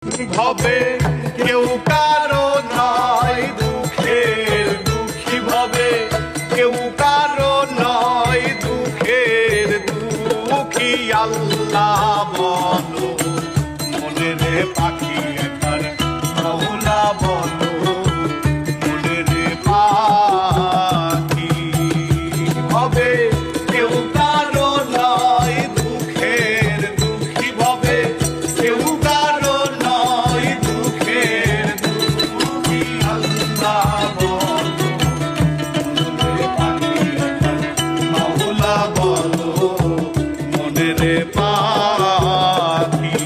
ভবে কেউ কারো নয় দুঃখের দুঃখী ভবে কেউ কারো নয় দুঃখের দুঃখী আল্লাহ বলো মনে রে পাখি একবার মৌলা বলো মনে রে পাখি ভবে কেউ কারো নয় দুঃখের দুঃখী ভবে কেউ কারো নয় দুঃখের দুঃখী আল্লাহ বলো মনে রে পাখি একবার মৌলা বলো মনে রে পাখি।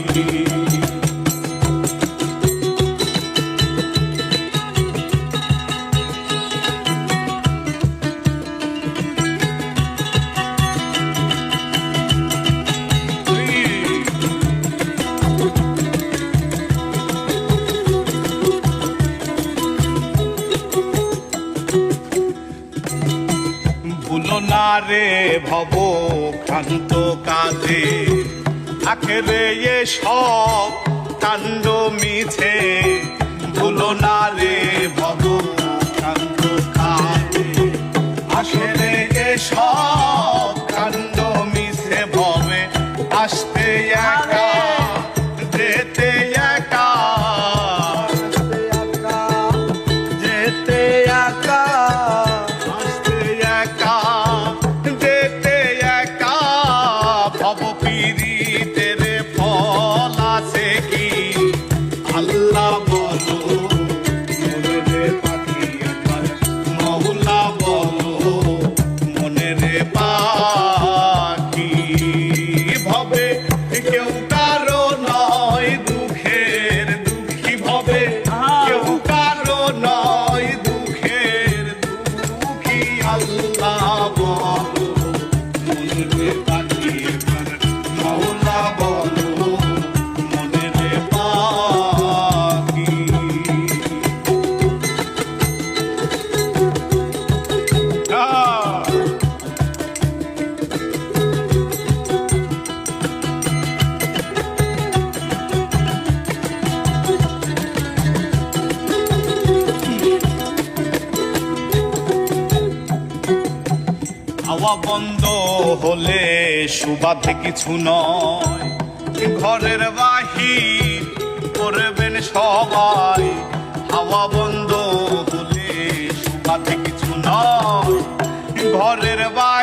ভুলো না রে ভব ক্রান্ত কাজে আখেরে সব কাণ্ড মিছে ভুলো না রে ভব ক্রান্ত কাজে আখেরে সব কাণ্ড মিছে ভবে আসতে একা যেতে একা যেতে একা আসতে একা যেতে একা ভব পীড়িতের ফল আছে কি আল্লাহ বলো মনে রে পাখি একবার মৌলা বলো মনে রে পাখি ভবে কেউ কারো নয় দুঃখের দুঃখী ভবে কেউ কারো নয় দুঃখের দুঃখী আল্লাহ বলো মনে রে পাখি একবার মৌলা বলো মনে রে পাখি। হাওয়া বন্ধ হলে সুবাদে কিছু নয় ঘরের বাহির করবেন সবাই হাওয়া বন্ধ হলে সুবাদে কিছু নয় ঘরের বাহির